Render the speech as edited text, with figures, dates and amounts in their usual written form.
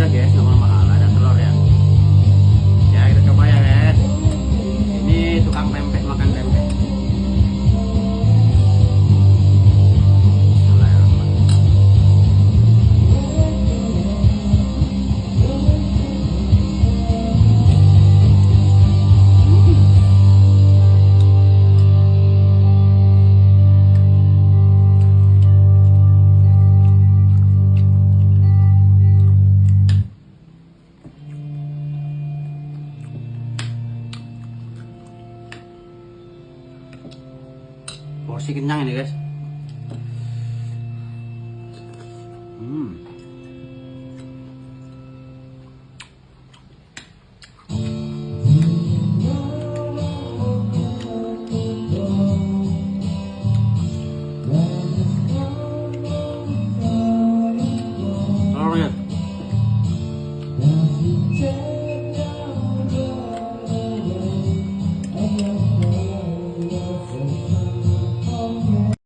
guys, nggak mahal, ada telur ya. Ya kita coba ya guys. Ini tukang pempek makan pempek. Porsi kenyang ini guys.